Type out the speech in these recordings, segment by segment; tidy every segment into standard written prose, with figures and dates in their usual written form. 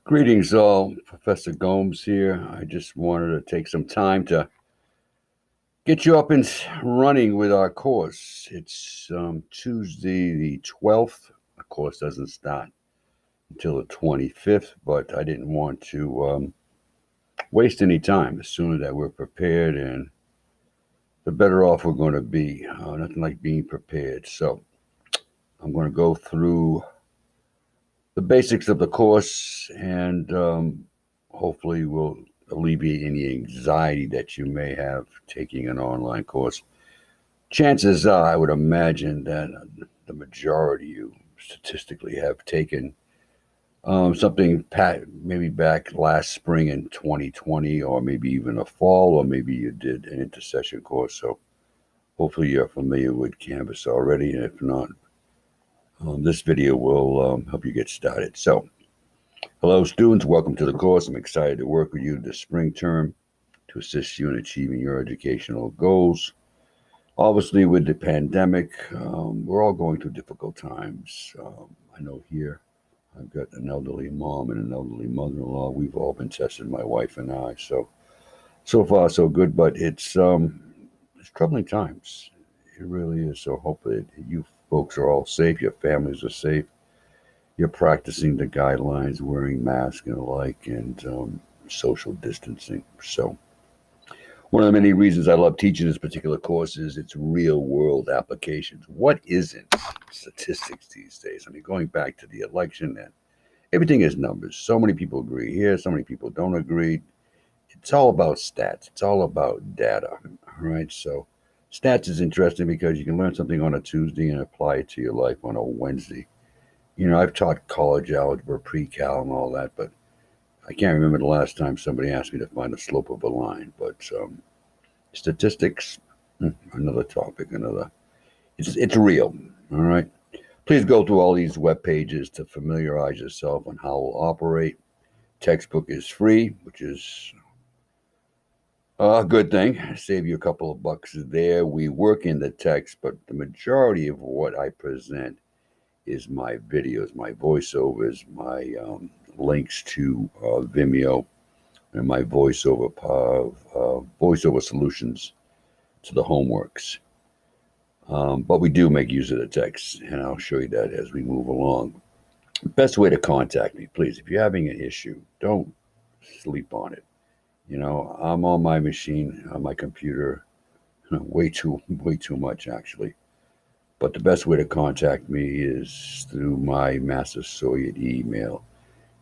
Greetings, all. Professor Gomes here. I just wanted to take some time to get you up and running with our course. It's Tuesday the 12th. The course doesn't start until the 25th, but I didn't want to waste any time. The sooner that we're prepared and the better off we're going to be. Nothing like being prepared. So I'm going to go through the basics of the course and hopefully will alleviate any anxiety that you may have taking an online course. Chances are, I would imagine that the majority you statistically have taken something maybe back last spring in 2020, or maybe even a fall, or maybe you did an intercession course. So hopefully you're familiar with Canvas already. And if not, this video will help you get started. So hello, students. Welcome to the course. I'm excited to work with you this spring term to assist you in achieving your educational goals. Obviously, with the pandemic, we're all going through difficult times. I know here I've got an elderly mom and an elderly mother-in-law. We've all been tested, my wife and I. So far so good, but it's troubling times. It really is. So hopefully you folks are all safe. Your families are safe. You're practicing the guidelines, wearing masks and the like, and social distancing. So, one of the many reasons I love teaching this particular course is its real world applications. What isn't statistics these days? I mean, going back to the election, and everything is numbers. So many people agree here, so many people don't agree. It's all about stats, it's all about data. All right. So, stats is interesting because you can learn something on a Tuesday and apply it to your life on a Wednesday. I've taught college algebra, pre-cal, and all that, but I can't remember the last time somebody asked me to find the slope of a line. But statistics, another topic, another. It's real. All right. Please go through all these web pages to familiarize yourself on how we'll operate. Textbook is free, which is a good thing. Save you a couple of bucks there. We work in the text, but the majority of what I present is my videos, my voiceovers, my links to Vimeo, and my voiceover solutions to the homeworks. But we do make use of the text, and I'll show you that as we move along. Best way to contact me, please. If you're having an issue, don't sleep on it. I'm on my machine, on my computer, way too much actually. But the best way to contact me is through my Massasoit email,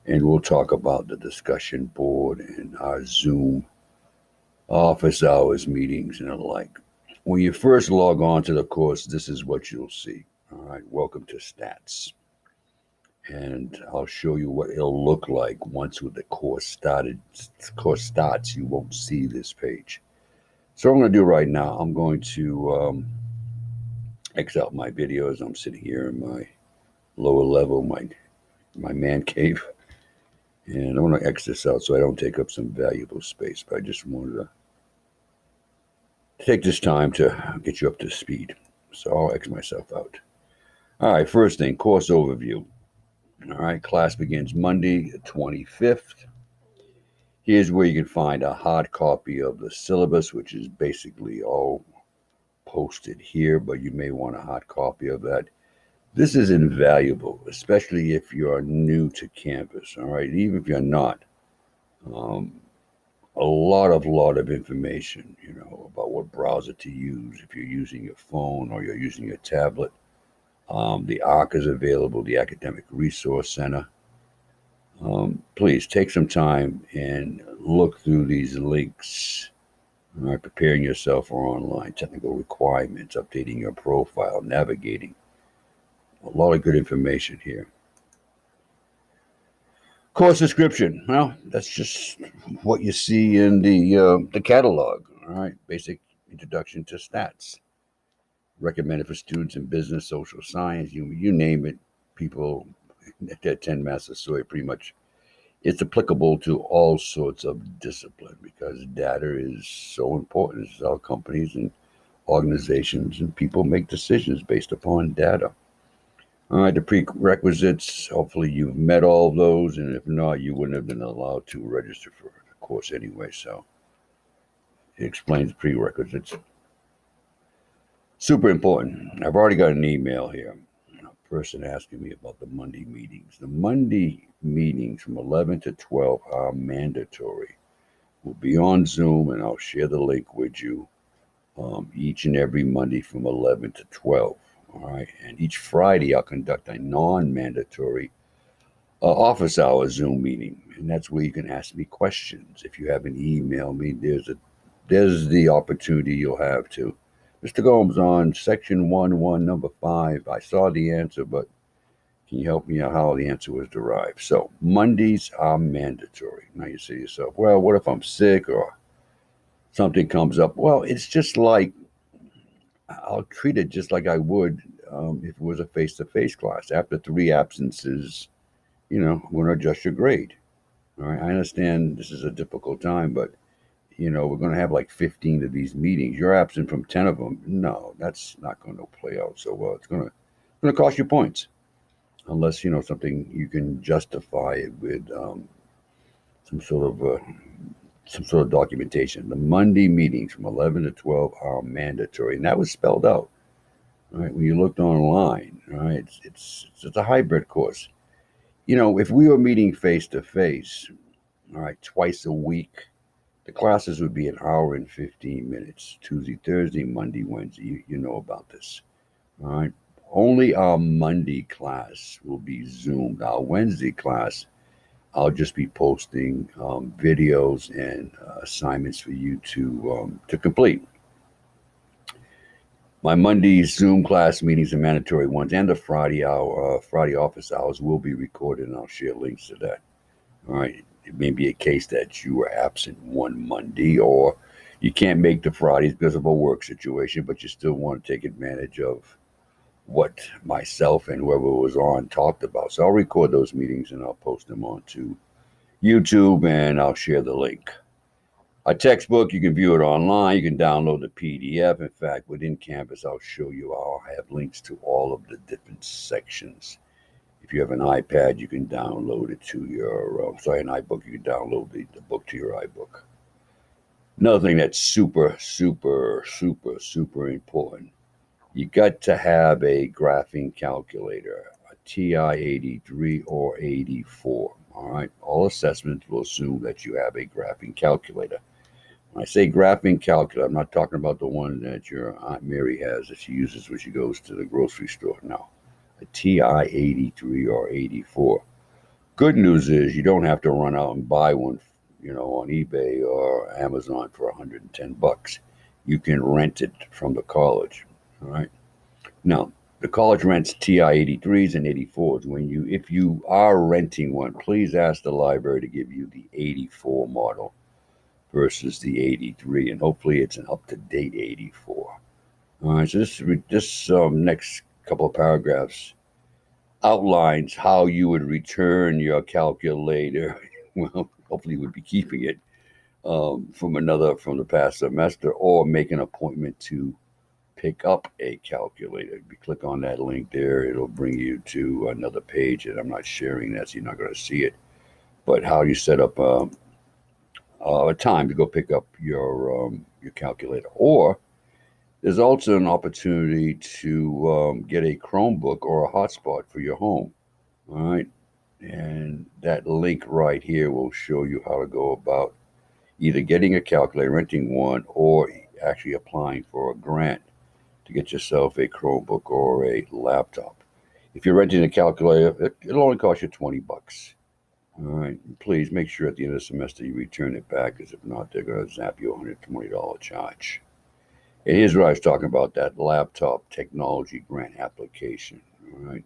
and we'll talk about the discussion board and our Zoom office hours meetings and the like. When you first log on to the course, this is what you'll see. All right, welcome to Stats. And I'll show you what it'll look like once the course starts. You won't see this page. So what I'm going to do right now, I'm going to X out my videos. I'm sitting here in my lower level, my man cave, and I want to X this out so I don't take up some valuable space. But I just wanted to take this time to get you up to speed. So I'll X myself out. All right, first thing, course overview. All right, class begins Monday, the 25th. Here's where you can find a hard copy of the syllabus, which is basically all posted here, but you may want a hard copy of that. This is invaluable, especially if you're new to Canvas, all right? Even if you're not, um, a lot of information, about what browser to use if you're using your phone or you're using your tablet. The ARC is available, the Academic Resource Center. Please take some time and look through these links. All right, preparing yourself for online, technical requirements, updating your profile, navigating. A lot of good information here. Course description. Well, that's just what you see in the catalog. All right, basic introduction to stats. Recommended for students in business, social science, you name it. People that attend Massasoit pretty much it's applicable to all sorts of discipline because data is so important. It's how companies and organizations and people make decisions based upon data. All right, the prerequisites, hopefully you've met all of those, and if not, you wouldn't have been allowed to register for the course anyway, so it explains the prerequisites. Super important. I've already got an email here. A person asking me about the Monday meetings. The Monday meetings from 11 to 12 are mandatory. We'll be on Zoom, and I'll share the link with you each and every Monday from 11 to 12. All right. And each Friday, I'll conduct a non mandatory office hour Zoom meeting. And that's where you can ask me questions. If you haven't emailed me, there's the opportunity you'll have to. Mr. Gomes, on section 1, number 5, I saw the answer, but can you help me out how the answer was derived? So Mondays are mandatory. Now you say to yourself, well, what if I'm sick or something comes up? Well, it's just like I'll treat it just like I would if it was a face-to-face class. After 3 absences, I'm going to adjust your grade. All right. I understand this is a difficult time, but we're going to have like 15 of these meetings. You're absent from 10 of them. No, that's not going to play out so well. It's going to cost you points, unless something you can justify it with some sort of documentation. The Monday meetings from 11 to 12 are mandatory, and that was spelled out. All right, when you looked online, all right, it's a hybrid course. If we were meeting face to face, all right, twice a week, the classes would be an hour and 15 minutes. Tuesday, Thursday, Monday, Wednesday. You know about this. All right. Only our Monday class will be Zoomed. Our Wednesday class, I'll just be posting videos and assignments for you to complete. My Monday Zoom class meetings are mandatory ones, and the Friday office hours will be recorded, and I'll share links to that. All right. It may be a case that you were absent one Monday, or you can't make the Fridays because of a work situation, but you still want to take advantage of what myself and whoever was on talked about. So I'll record those meetings and I'll post them onto YouTube, and I'll share the link. A textbook, you can view it online. You can download the PDF. In fact, within Canvas, I'll show you. I'll have links to all of the different sections. If you have an iPad, you can download it to your, an iBook, you can download the book to your iBook. Another thing that's super, super, super, super important, you got to have a graphing calculator, a TI-83 or 84. All right, all assessments will assume that you have a graphing calculator. When I say graphing calculator, I'm not talking about the one that your Aunt Mary has that she uses when she goes to the grocery store. No, a TI-83 or 84. Good news is you don't have to run out and buy one, on eBay or Amazon for $110. You can rent it from the college. All right. Now, the college rents TI-83s and 84s. If you are renting one, please ask the library to give you the 84 model versus the 83, and hopefully it's an up-to-date 84. All right, so this next couple of paragraphs outlines how you would return your calculator. Well, hopefully you would be keeping it from the past semester, or make an appointment to pick up a calculator. If you click on that link there, it'll bring you to another page, and I'm not sharing that, so you're not going to see it. But how you set up a time to go pick up your calculator, or there's also an opportunity to get a Chromebook or a hotspot for your home. All right, and that link right here will show you how to go about either getting a calculator, renting one, or actually applying for a grant to get yourself a Chromebook or a laptop. If you're renting a calculator, it'll only cost you $20. All right. Please make sure at the end of the semester you return it back, because if not, they're going to zap you a $120 charge. And here's what I was talking about, that laptop technology grant application. All right.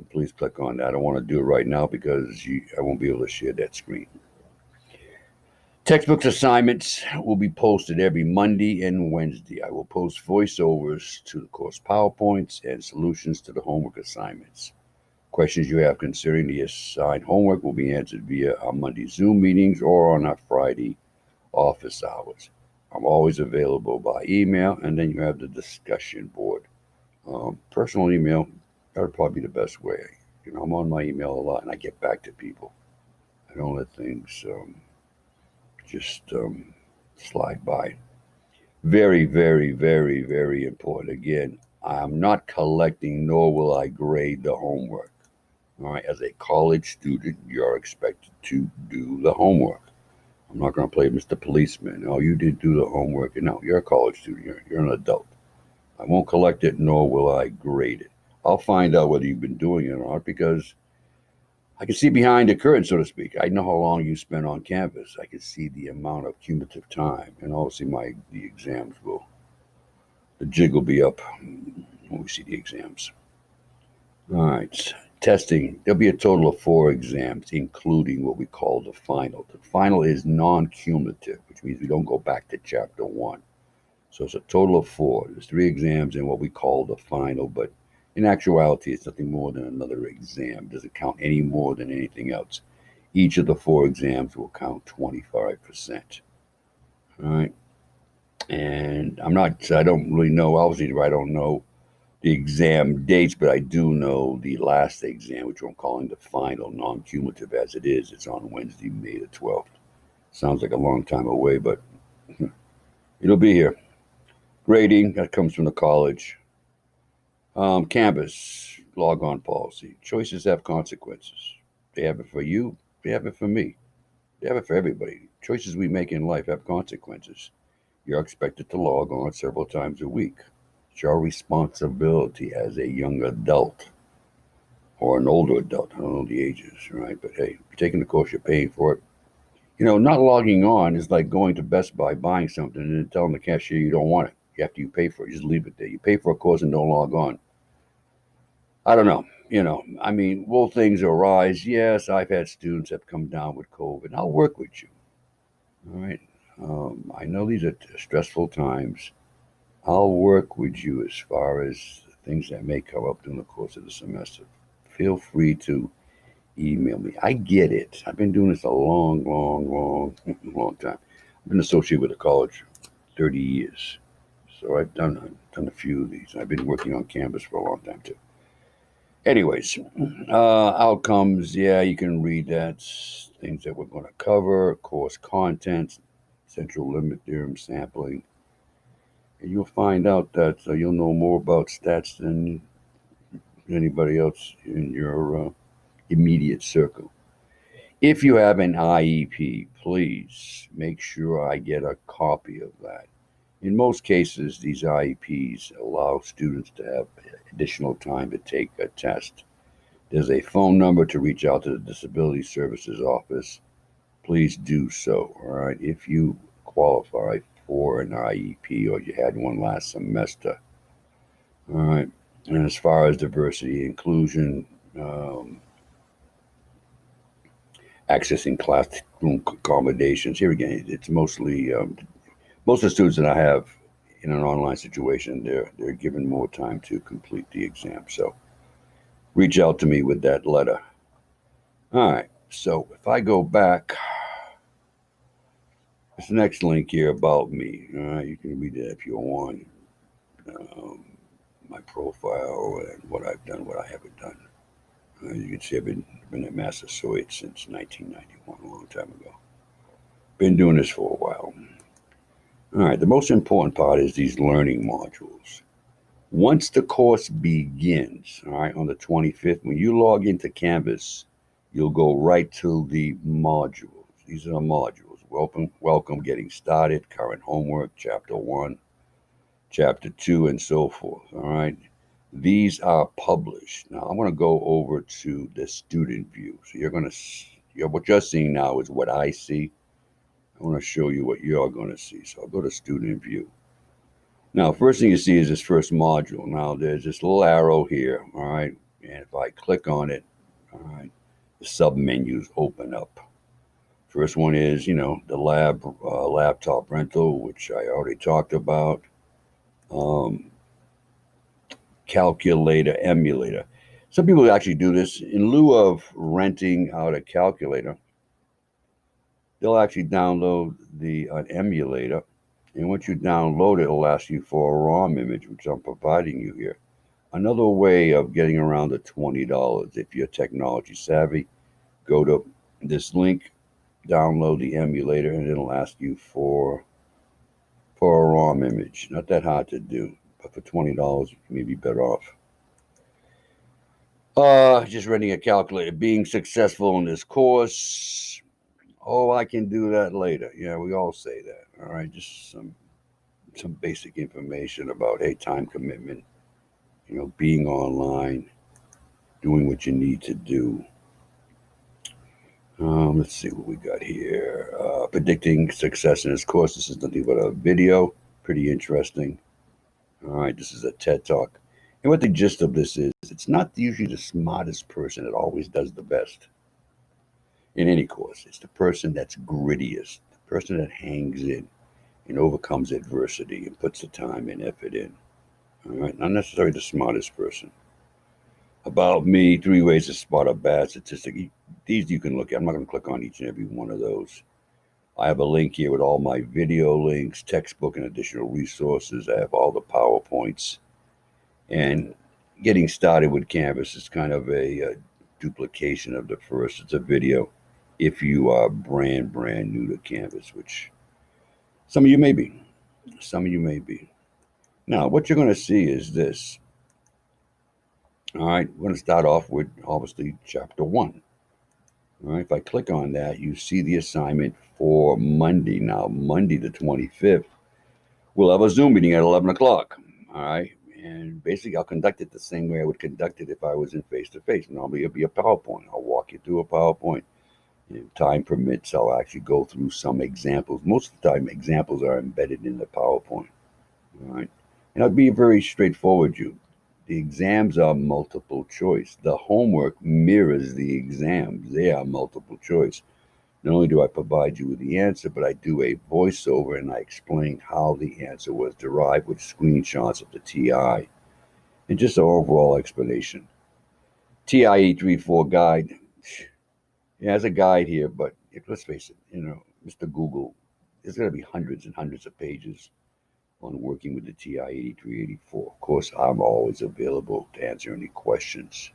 Please click on that. I don't want to do it right now because I won't be able to share that screen. Textbooks assignments will be posted every Monday and Wednesday. I will post voiceovers to the course PowerPoints and solutions to the homework assignments. Questions you have concerning the assigned homework will be answered via our Monday Zoom meetings or on our Friday office hours. I'm always available by email, and then you have the discussion board. Personal email, That would probably be the best way. I'm on my email a lot, and I get back to people. I don't let things just slide by. Very, very, very, very important. Again, I'm not collecting, nor will I grade the homework. All right, as a college student, you're expected to do the homework. I'm not going to play Mr. Policeman. Oh, you didn't do the homework. No, you're a college student. You're an adult. I won't collect it, nor will I grade it. I'll find out whether you've been doing it or not because I can see behind the curtain, so to speak. I know how long you spent on campus. I can see the amount of cumulative time, and obviously the exams the jig will be up when we see the exams. All right, testing. There'll be a total of 4 exams, including what we call the final. The final is non-cumulative, which means we don't go back to chapter 1. So it's a total of 4. There's 3 exams and what we call the final, but in actuality, it's nothing more than another exam. It doesn't count any more than anything else. Each of the 4 exams will count 25%. All right. And I don't really know, obviously, I don't know the exam dates, but I do know the last exam, which I'm calling the final, non cumulative as it is. It's on Wednesday, May the 12th. Sounds like a long time away, but it'll be here. Grading, that comes from the college. Canvas, log on policy. Choices have consequences. They have it for you, they have it for me, they have it for everybody. Choices we make in life have consequences. You're expected to log on several times a week. It's your responsibility as a young adult or an older adult. I don't know the ages, right? But hey, you're taking the course, you're paying for it. Not logging on is like going to Best Buy, buying something, and then telling the cashier you don't want it. After you pay for it, just leave it there. You pay for a course and don't log on. I don't know. I mean, will things arise? Yes, I've had students that have come down with COVID. I'll work with you. All right. I know these are stressful times. I'll work with you as far as things that may come up during the course of the semester. Feel free to email me. I get it. I've been doing this a long, long, long, long time. I've been associated with the college 30 years. So I've done a few of these. I've been working on campus for a long time too. Anyways, outcomes. Yeah, you can read that. Things that we're going to cover, course content, central limit theorem sampling. And you'll find out that you'll know more about stats than anybody else in your immediate circle. If you have an IEP, please make sure I get a copy of that. In most cases, these IEPs allow students to have additional time to take a test. There's a phone number to reach out to the Disability Services Office. Please do so, all right? If you qualify for an IEP or you had one last semester, all right? And as far as diversity, inclusion, um, accessing classroom accommodations, here again, it's mostly most of the students that I have in an online situation, they're given more time to complete the exam. So reach out to me with that letter. All right. So if I go back, this next link here about me. All right, you can read that if you want. Um, my profile and what I've done, what I haven't done. You can see I've been at Massasoit since 1991, a long time ago. Been doing this for a while. All right, the most important part is these learning modules. Once the course begins, all right, on the 25th, when you log into Canvas, you'll go right to the modules. These are the modules. Welcome, getting started, current homework, chapter 1, chapter 2, and so forth. All right. These are published. Now I'm going to go over to the student view. So what you're seeing now is what I see. I want to show you what you're going to see. So I'll go to student view. Now, first thing you see is this first module. Now, there's this little arrow here, all right? And if I click on it, all right, the sub-menus open up. First one is, the laptop rental, which I already talked about. Calculator, emulator. Some people actually do this. In lieu of renting out a calculator, they'll actually download an emulator. And once you download it, it'll ask you for a ROM image, which I'm providing you here. Another way of getting around the $20, if you're technology savvy, go to this link, download the emulator, and it'll ask you for a ROM image. Not that hard to do, but for $20, you may be better off. Just running a calculator. Being successful in this course. Oh, I can do that later. Yeah, we all say that. All right, just some basic information about time commitment. Being online, doing what you need to do. Let's see what we got here. Predicting success in this course. This is nothing but a video. Pretty interesting. All right, this is a TED Talk. And what the gist of this is, it's not usually the smartest person that always does the best in any course. It's the person that's grittiest, the person that hangs in and overcomes adversity and puts the time and effort in. All right, not necessarily the smartest person. About me, 3 ways to spot a bad statistic. These you can look at. I'm not going to click on each and every one of those. I have a link here with all my video links, textbook, and additional resources. I have all the PowerPoints. And getting started with Canvas is kind of a duplication of the first. It's a video if you are brand new to Canvas, which some of you may be. Some of you may be. Now, what you're going to see is this. All right, we're going to start off with, obviously, Chapter 1. All right, if I click on that, you see the assignment for Monday. Now, Monday the 25th, we'll have a Zoom meeting at 11 o'clock. All right, and basically, I'll conduct it the same way I would conduct it if I was in face-to-face. Normally, it'll be a PowerPoint. I'll walk you through a PowerPoint. If time permits, I'll actually go through some examples. Most of the time, examples are embedded in the PowerPoint. All right, and I'll be very straightforward. The exams are multiple choice. The homework mirrors the exams. They are multiple choice. Not only do I provide you with the answer, but I do a voiceover and I explain how the answer was derived with screenshots of the TI and just an overall explanation. TIE 3-4 guide. It has a guide here, but let's face it, Mr. Google, there's going to be hundreds and hundreds of pages on working with the TI 8384. Of course, I'm always available to answer any questions.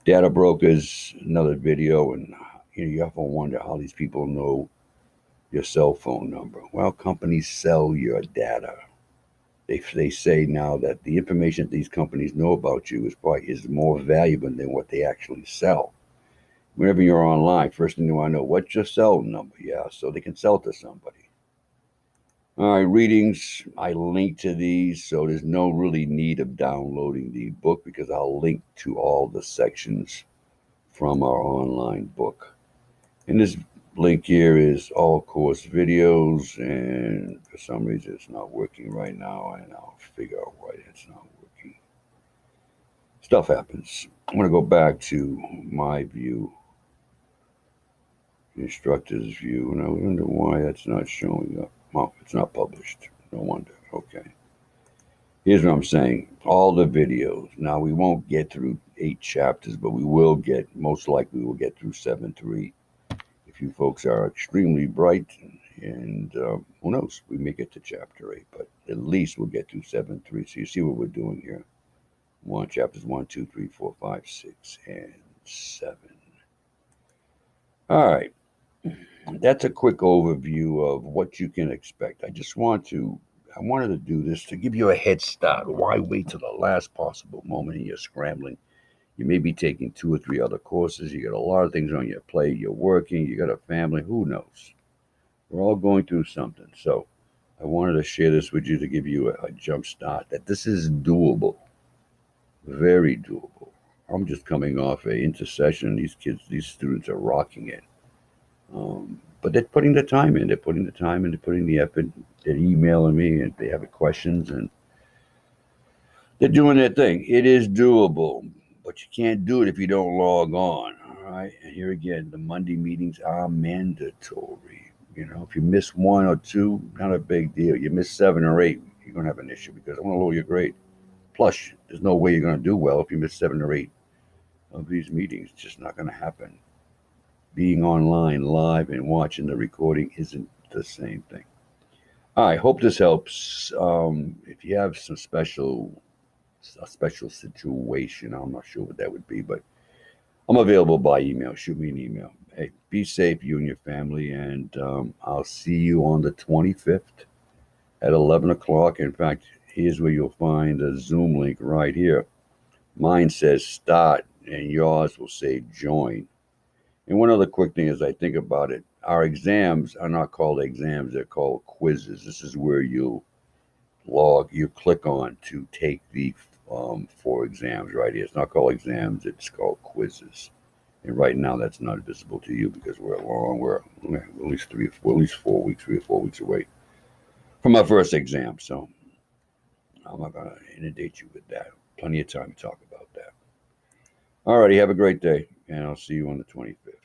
Data brokers, another video, and you often wonder how these people know your cell phone number. Well, companies sell your data. They say now that the information that these companies know about you is more valuable than what they actually sell. Whenever you're online, first thing you want to know, what's your cell number? Yeah, so they can sell to somebody. All right, readings, I link to these, so there's no really need of downloading the book because I'll link to all the sections from our online book. And this link here is all course videos, and for some reason it's not working right now, and I'll figure out why it's not working. Stuff happens. I'm going to go back to my view, the instructor's view, and I wonder why that's not showing up. Well, it's not published. No wonder. Okay. Here's what I'm saying. All the videos. Now, we won't get through 8 chapters, but most likely we'll get through 7-3. If you folks are extremely bright, and who knows, we may get to chapter 8, but at least we'll get through 7-3. So you see what we're doing here. Chapters 1, 2, 3, 4, 5, 6, and 7. All right. That's a quick overview of what you can expect. I wanted to do this to give you a head start. Why wait till the last possible moment and you're scrambling? You may be taking 2 or 3 other courses. You got a lot of things on your plate. You're working. You got a family. Who knows? We're all going through something. So I wanted to share this with you to give you a jump start that this is doable. Very doable. I'm just coming off a intercession. These students are rocking it. But they're putting the time in. They're putting the effort. They're emailing me and they have questions and they're doing their thing. It is doable, but you can't do it if you don't log on. All right. And here again, the Monday meetings are mandatory. If you miss 1 or 2, not a big deal. You miss 7 or 8, you're going to have an issue because I'm going to lower your grade. Plus, there's no way you're going to do well if you miss 7 or 8 of these meetings. It's just not going to happen. Being online live and watching the recording isn't the same thing. I hope this helps. If you have some special a special situation. I'm not sure what that would be, but I'm available by email. Shoot me an email. Hey, be safe, you and your family, and I'll see you on the 25th at 11 o'clock. In fact, here's where you'll find a Zoom link right here. Mine says start, and yours will say join. And one other quick thing as I think about it, our exams are not called exams, they're called quizzes. This is where you click on to take the 4 exams right here. It's not called exams, it's called quizzes. And right now that's not visible to you because we're at least 4 weeks, 3 or 4 weeks away from our first exam. So I'm not gonna inundate you with that. Plenty of time to talk about that. Alrighty, have a great day, and I'll see you on the 25th.